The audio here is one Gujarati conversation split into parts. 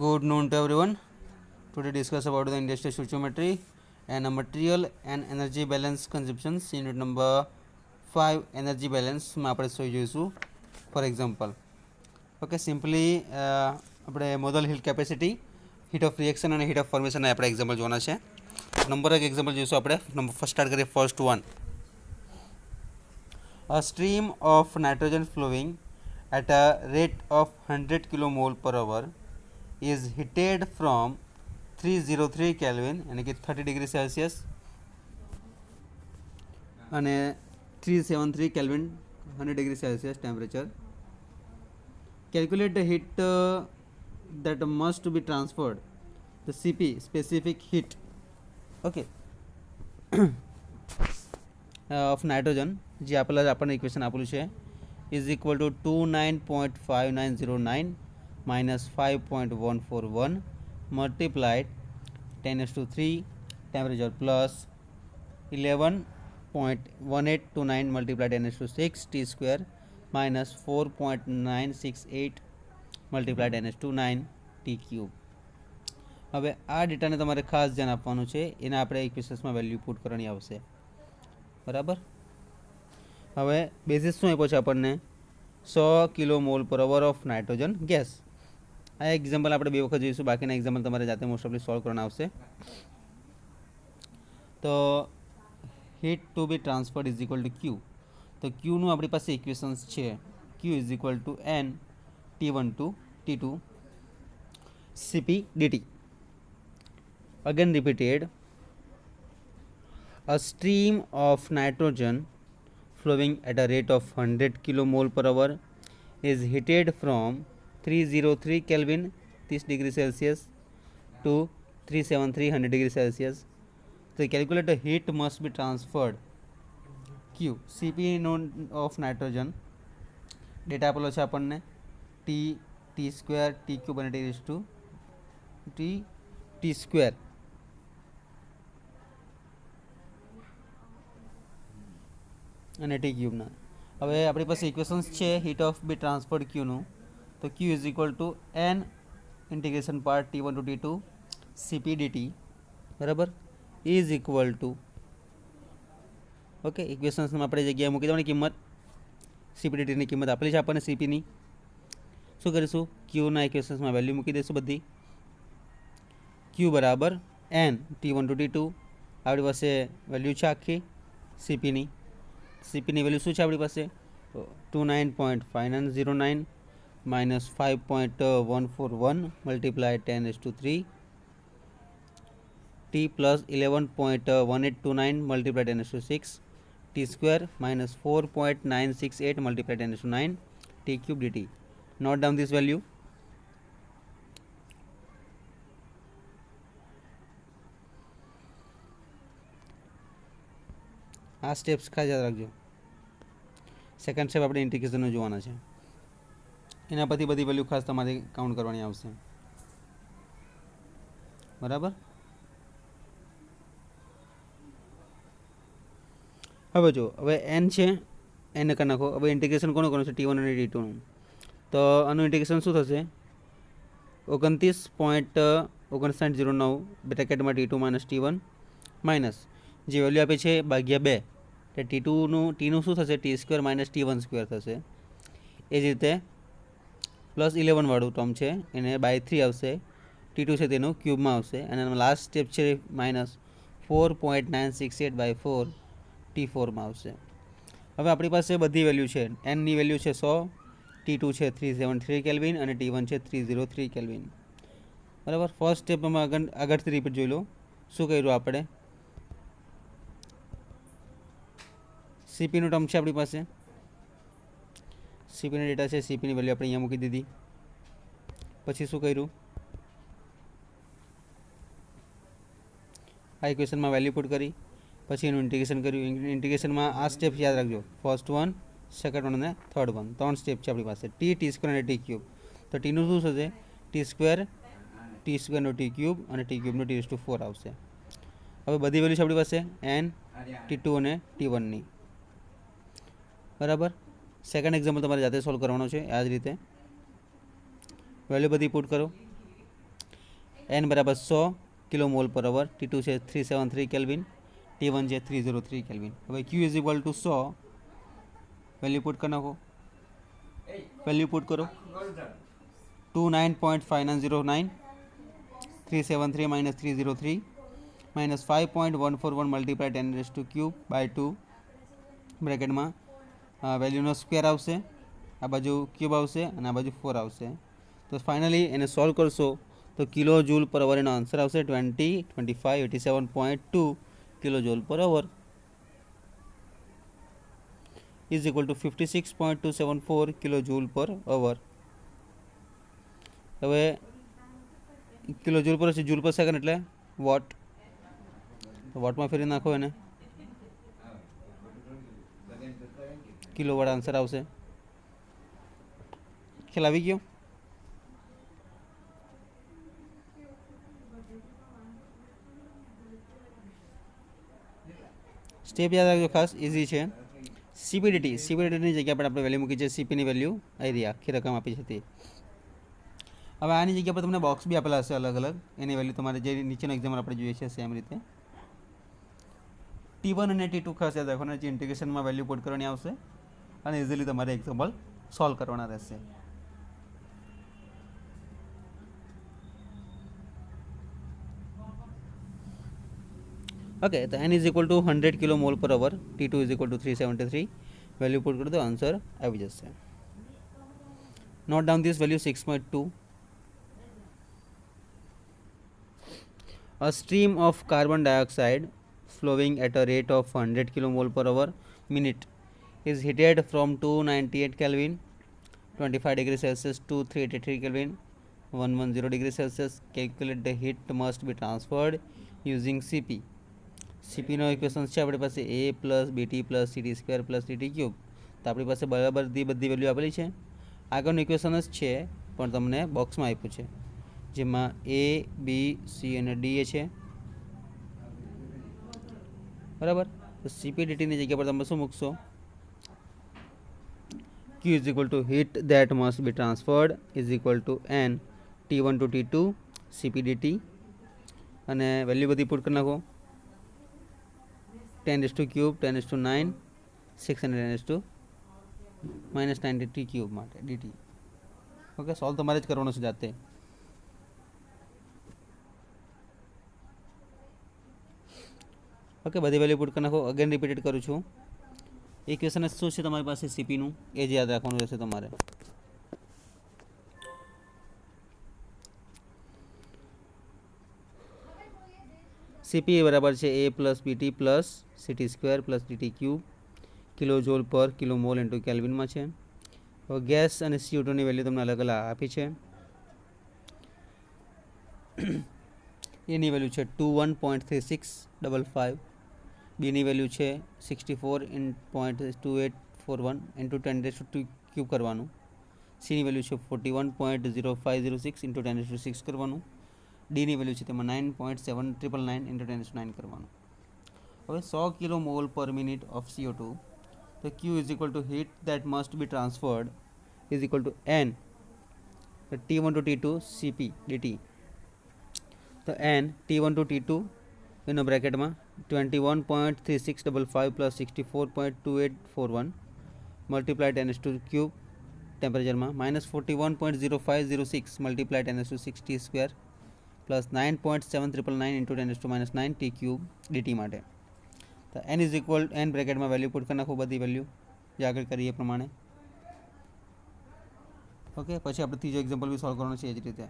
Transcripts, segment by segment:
Good noon to everyone. Today discuss about the industrial stoichiometry and material and energy balance consumptions. Unit number 5 energy balance માં આપણે જોઈશું. For example, okay, simply આપણે model heat capacity, heat of reaction અને heat of formation આપણે એક્ઝામ્પલ જોવાના છે. નંબર એક એક્ઝામ્પલ જોઈશું આપણે. ફર્સ્ટ સ્ટાર્ટ કરીએ. First one, a stream of nitrogen flowing at a rate of 100 kilomole per hour is heated from 303 Kelvin यानी कि 30 डिग्री सेल्सियस અને 373 Kelvin 100 degree Celsius temperature. Calculate the heat that must be transferred, the CP specific heat, okay, of nitrogen જે આપણને ઇક્વેશન આપેલું છે is equal to 29.5909 minus 5.141 multiplied 10⁻³ temperature plus 11.1829 multiplied 10⁻⁶ T square minus 4.968 multiplied 10⁻⁹ T cube. હવે આ ડેટાને તમારે ખાસ ધ્યાન આપવાનું છે, એને આપણે ઇક્વેશન્સમાં વેલ્યુ પુટ કરવાની આવશે. બરાબર. હવે બેઝિસ શું આપ્યો છે આપણને? 100 કિલો મોલ પર અવર ઓફ નાઇટ્રોજન ગેસ. આ એક્ઝામ્પલ આપણે બે વખત જોઈશું, બાકીના એક્ઝામ્પલ તમારે જાતે મોસ્ટ ઓફલી સોલ્વ કરવાના આવશે. તો heat to be transferred is equal to Q. તો ક્યુનું આપણી પાસે ઇક્વેશન્સ છે. Q is equal to n T1 to T2 CP dt. Again repeated, a stream of nitrogen flowing at a rate of 100 kilomole per hour is heated from 303 Kelvin 30 degree Celsius to 373 100 degree Celsius. So calculate the heat must be transferred. Q CP of nitrogen data આપેલો છે આપણને T સ્ક્વેર T ક્યુબ અને T સ્ક્વેર. અને ટી ક્યુબના. હવે આપણી પાસે ઇક્વેશન્સ છે હીટ ઓફ બી ટ્રાન્સફર્ડ ક્યુનું. તો Q is equal to n integration part T1 to T2 CP dt બરાબર ઇઝ ઇક્વલ ટુ, ઓકે, ઇક્વેશન્સમાં આપણે જગ્યાએ મૂકી દેવાની કિંમત. CP dt ની કિંમત આપેલી છે આપણને CPની. શું કરીશું? ક્યુના ઇક્વેશન્સમાં વેલ્યુ મૂકી દઈશું બધી. ક્યુ બરાબર એન T1 ટુ T2 આપણી પાસે વેલ્યુ છે આખી CPની. CPની વેલ્યુ શું છે આપણી પાસે? 29.5909 minus 5.141 multiplied 10⁻³ T plus 11.1829 multiplied 10⁻⁶ T square minus 4.968 multiplied 10⁻⁹ T cube dt. Note down this value. આ સ્ટેપ્સ ખાસ યાદ રાખજો. સેકન્ડ સ્ટેપ આપણે ઇન્ટિગ્રેશનનું જોવાના છે. એના પરથી બધી વેલ્યુ ખાસ તમારે કાઉન્ટ કરવાની આવશે. બરાબર. હવે જો, હવે એન છે, એને કરી નાખો. હવે ઇન્ટિગ્રેશન કોનું કરવાનું છે? T1 અને T2નું. તો આનું ઇન્ટિગ્રેશન શું થશે? 29.5909 બ્રેકેટમાં T2 માઇનસ T1 માઇનસ જે વેલ્યુ આપે છે ભાગ્યા 2. ટીનું શું થશે? T square minus T1 square થશે. એ જ રીતે પ્લસ 11 વાળું ટર્મ છે એને બાય 3 આવશે. T2 છે તેનું ક્યુબમાં આવશે. અને લાસ્ટ સ્ટેપ છે માઇનસ 4.968/4 T4માં આવશે. હવે આપણી પાસે બધી વેલ્યુ છે. એનની વેલ્યુ છે 100, T2 છે 373 કેલ્વિન અને T1 છે 303 કેલ્વિન. બરાબર. ફર્સ્ટ સ્ટેપમાં આગળથી રિપીટ જોઈ લો. શું કર્યું આપણે? CPનું ટર્મ છે આપણી પાસે. CPના ડેટા છે. CPની વેલ્યુ આપણે અહીંયા મૂકી દીધી. પછી શું કર્યું? આ ઇક્વેશનમાં વેલ્યુ પુટ કરી, પછી એનું ઇન્ટિગ્રેશન કર્યું. ઇન્ટિગ્રેશનમાં આ સ્ટેપ યાદ રાખજો. ફર્સ્ટ વન, સેકન્ડ વન અને થર્ડ વન. 3 સ્ટેપ છે આપણી પાસે. T સ્ક્વેર અને T ક્યુબ. તો ટીનું શું થશે? T સ્ક્વેરનો T ક્યુબ અને T ક્યુબનો T⁴ આવશે. હવે બધી વેલ્યુ છે આપણી પાસે એન T2 અને T1ની. બરાબર. સેકન્ડ એક્ઝામ્પલ તમારે જાતે સોલ્વ કરવાનો છે. આ જ રીતે વેલ્યુ બધી પુટ કરો. एन बराबर 100 kilo mole per hour, T2 है 373 केल्विन, T1 है 303 केल्विन। હવે Q is equal to 100 value put कर नाखो, वैल्यू पुट करो 29.5909 373 minus 303 minus 5.141 multiply 10³ by 2 bracket में वेल्यूनो स्क्वेर आवशे, आ बाजू क्यूब आवशे અને આ બાજુ 4 આવશે। तो फाइनली એને सॉल्व करशो तो किलो जूल पर अवर एनो आंसर आवशे 87.2 kilo joule per hour is equal to 56.274 kilo joule per hour. हवे kilo joule per joule per second एटले वॉट, तो वॉट में फेरी नाखो एने किलो वाला आंसर आवशे। ख्याल आवी गयो? स्टेप याद रखो खास, इजी है। सीपीडीटी, सीपीडीटी जगह पर આપણે વેલ્યુ મૂકી છે, સીપી ની વેલ્યુ આવી રહી, આખી રકમ આપી છે તે। હવે આની જગ્યા પર તમને બોક્સ બી આપેલા હશે અલગ અલગ, એની વેલ્યુ તમારે જે નીચેનો એક્ઝામ્પલ આપણે જોઈએ છે સેમ રીતે T1 અને T2 ખાસ યાદ રાખવાના છે, ઇન્ટિગ્રેશનમાં વેલ્યુ પુટ કરવાની આવશે અને ઇઝીલી તમારે એક્ઝામ્પલ સોલ્વ કરવાના રહેશે। ओके, तो n is equal to 100 kilo mole per hour, T2 is equal to 373 value put कर दो, आंसर आ जैसे। Note down this value 6.2। A stream of carbon dioxide flowing at a rate of 100 kilomole per hour minute is heated from 298 Kelvin 25 degrees Celsius to 383 Kelvin 110 degrees Celsius. Calculate the heat must be transferred using CP. CP no equation છે આપણી પાસે A plus BT plus CT square plus DT cube. તો આપણી પાસે બરાબર બધી વેલ્યુ આપેલી છે। આગળનું ઇક્વેશન જ છે પણ તમને બોક્સમાં આપ્યું છે, જેમાં A B C અને D છે બરાબર। તો CP/DT ની જગ્યા પર તમે શું મૂકશો? Q is equal to heat that must be transferred is equal to N T1 to T2 CP/DT અને વેલ્યુ બધી પુટ કરી નાખો 10³ 10/9 600 -90 T क्यूब માટે dt। ઓકે, સોલ્વ તમારે જ કરવાનો છે જાતે। ओके, बधी वेल्यू पुट कर नाखो। अगेन रिपीटेड करूँ छूँ, इक्वेशन शू है तमारी पास सीपी नु ए याद रखવાનું રહેશે તમારે। सीपी बराबर है A plus BT plus CT square plus DT cube kilo joule per kilo mole into kelvin में है। और गैस और CO2 ની વેલ્યુ તમને અલગ અલગ આપી છે। એની વેલ્યુ છે 21.3655, બીની વેલ્યુ છે 64.2841 इंटू 10⁻² क्यूब करवानुं, सीनी वेल्यू है 41.0506 इंटू 10⁻6 करवानुं, डीनी वेल्यू है 9.7999 इंटू 10⁻9 करवानुं। હવે 100 kilo mole per minute of CO2, तो Q is equal to heat that must be transferred is equal to N T1 to T2 CP dt। तो N T1 to T2 in bracket में 21.3655 प्लस 64.2841 मल्टीप्लाई 10⁻³ टेम्परेचर में minus 41.0506 multiply 10⁻6 T square plus 9.7999 into 10⁻⁹ T cube dt माटे। तो N is equal N bracket में वेल्यू पुट कर नाखो बधी वेल्यू जे आगळ करीए प्रमाणे। ओके, पछी आपणे तीजो एक्जाम्पल भी सॉल्व करवानो छे ए ज रीते।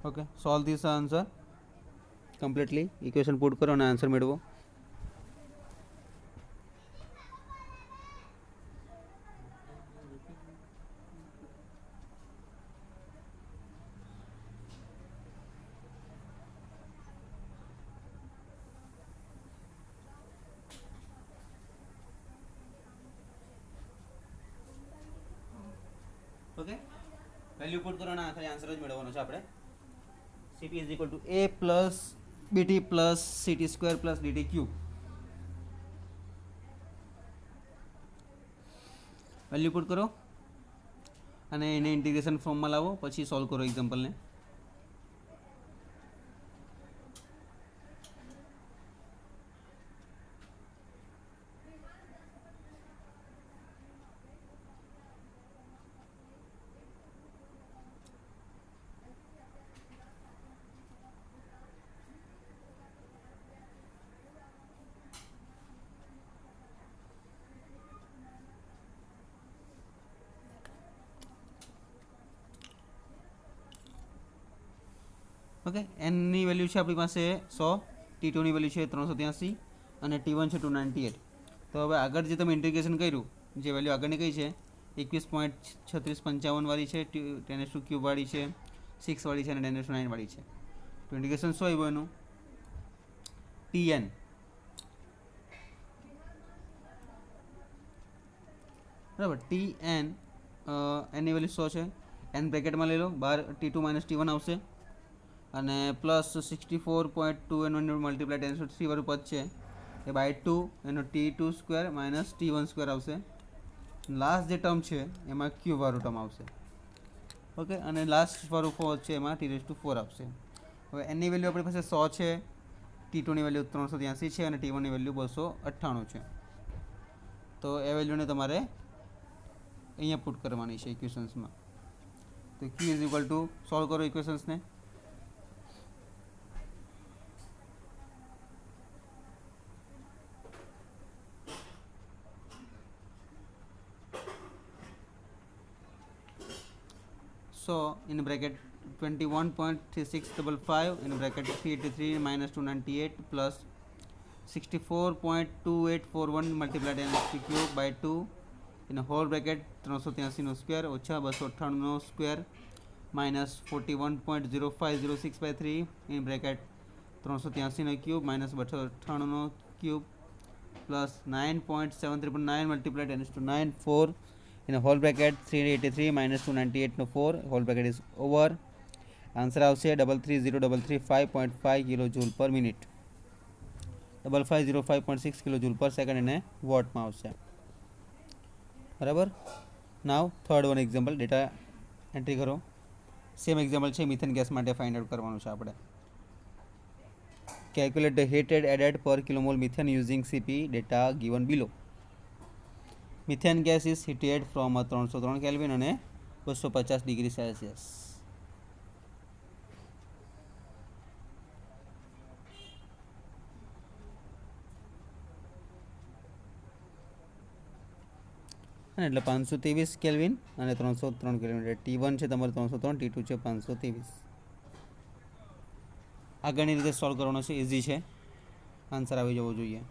Okay, solve this answer completely, equation put करो અને आंसर મેળવો। ओके, વેલ્યુ પુટ કરો અને આખરે આન્સર જ મેળવવાનો છે આપણે। CP is equal to A plus BT plus CT square plus DT cube। Value put करो અને એને ઇન્ટિગ્રેશન ફોર્મમાં લાવો, પછી સોલ્વ કરો એક્ઝામ્પલને. ઓકે, એનની વેલ્યુ છે આપણી પાસે 100, T2ની વેલ્યુ છે 383 અને T1 છે 298. તો હવે આગળ જે તમે ઇન્ટિગ્રેશન કર્યું, જે વેલ્યુ આગળની કઈ છે 21.3655 વાળી છે, 10 ક્યુબ વાળી છે, 6 વાળી છે અને 10 વાળી છે. તો ઇન્ટિગ્રેશન શું આવ્યું એનું? Tn બરાબર. Tn એની વેલ્યુ 100 છે, એન બ્રેકેટમાં લઈ લો, બહાર T2 - T1 આવશે અને પ્લસ 64.2 એનો મલ્ટીપ્લાય 10³ વાળું પદ છે એ બાય 2 એનો T2 square minus T1 square આવશે. લાસ્ટ જે ટર્મ છે એમાં ક્યુબ વાળું ટર્મ આવશે. ઓકે, અને લાસ્ટ વાળું 4 છે એમાં T4 આવશે. હવે એની વેલ્યુ આપણી પાસે 100 છે, T2ની વેલ્યુ 383 છે અને T1ની વેલ્યુ 298 છે. તો એ વેલ્યુને તમારે અહીંયા પુટ કરવાની છે ઇક્વેશન્સમાં. તો Q is equal two, solve કરો ઇક્વેશન્સને. So in bracket 21.3655 in bracket 383 minus 298 plus 64.2841 multiplied n cube by 2 in a whole bracket 383 નો સ્ક્વેર ઓછા 298 નો square minus 41.0506 by 3 in bracket 383 નો ક્યુબ minus 298 નો cube plus 9.739 multiplied n to 9 4 in a whole bracket 383 minus 298 no 4 whole bracket is over. Answer આવશે 33033 કિલોજૂલ પર મિનિટ, 5505.6 કિલોજૂલ પર સેકન્ડ અને વોટમાં આવશે. બરાબર. Now third one example, data entry કરો. સેમ એક્ઝામ્પલ છે, મિથેન ગેસ માટે ફાઇન્ડ આઉટ કરવાનું છે આપણે. Calculate the heat added per kilomole methane using CP data given below. Methane gas is heated from 303 Kelvin અને 250 ડિગ્રી સેલ્સિયસ. એટલે 523 કેલ્વિન અને 303 કેલ્વિન. T1 છે તમારે 303, T2 છે 523. આગળની રીતે સોલ્વ કરવાનો છે, ઇઝી છે, આન્સર આવી જવો જોઈએ.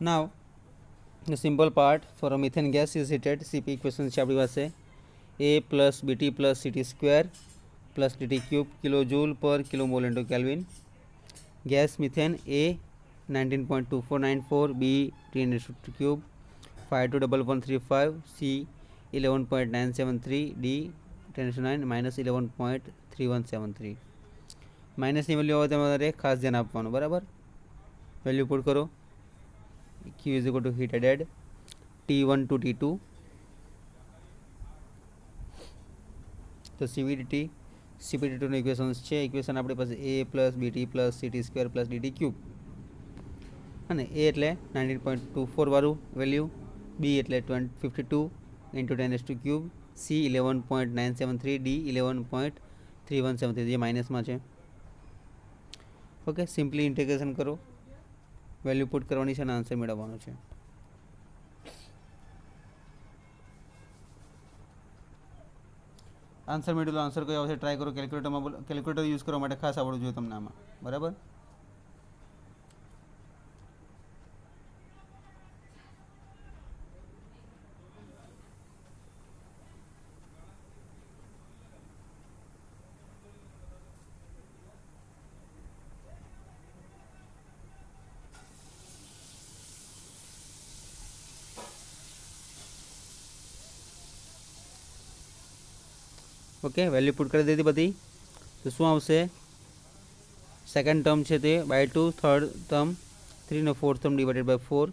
Now the simple part for a methane gas is heated. CP equation છે આપણી પાસે A plus BT plus CT square plus DT cube kilojoule per kilomole into Kelvin. Gas methane A 19.2494, B 300 cube, 521135, C 11.973, D 10⁹ minus 11.3173. માઇનસની value હવે તમારે ખાસ ધ્યાન આપવાનું. બરાબર, વેલ્યુ પુટ કરો. Q is equal to heat added T1 to T2. તો CPT2 નો ઇક્વેશન્સ છે. ઇક્વેશન આપણી પાસે A plus BT plus CT square plus DT cube, અને A એટલે 19.24 વાળું વેલ્યુ, B એટલે 52 ઇન્ટુ 10⁻³ ક્યુબ, C 11.973, D 11.3173 જે માઇનસમાં છે. ઓકે, સિમ્પલી ઇન્ટિગ્રેશન કરો, વેલ્યુ પુટ કરવાની છે અને આન્સર મેળવવાનો છે. આન્સર મેળવેલો આન્સર કયો આવશે ટ્રાય કરો. કેલ્ક્યુલેટર યુઝ કરવા માટે ખાસ આવડવું જોઈએ તમને આમાં. બરાબર. ઓકે, વેલ્યુ પુટ કરી દીધી બધી. તો શું આવશે? સેકન્ડ ટર્મ છે તે બાય 2, થર્ડ ટર્મ 3 ને ફોર્થ ટર્મ ડિવાઇડેડ બાય 4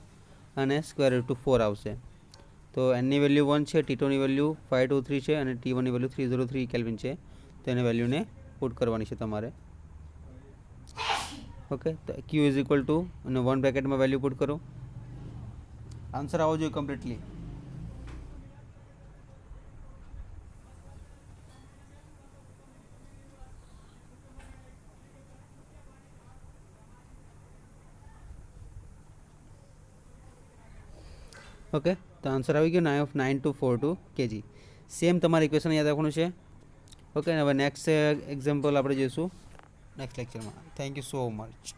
અને સ્ક્વેર રૂટ ટુ 4 આવશે. તો એનની વેલ્યુ 1 છે, T2ની વેલ્યુ 523 છે અને T1ની વેલ્યુ 303 કેલ્વિન છે. તો એને વેલ્યુને પુટ કરવાની છે તમારે. ઓકે, તો Q ઇઝ ઇક્વલ ટુ અને 1 બ્રેકેટમાં વેલ્યુ પુટ કરો. આન્સર આવવો જોઈએ કમ્પ્લીટલી. ઓકે, તો આન્સર આવી ગયો 9242 kg. સેમ તમારે ઇક્વેશન યાદ રાખવાનું છે. ઓકે, હવે નેક્સ્ટ એક્ઝામ્પલ આપણે જોઈશું નેક્સ્ટ લેક્ચરમાં. Thank you so much.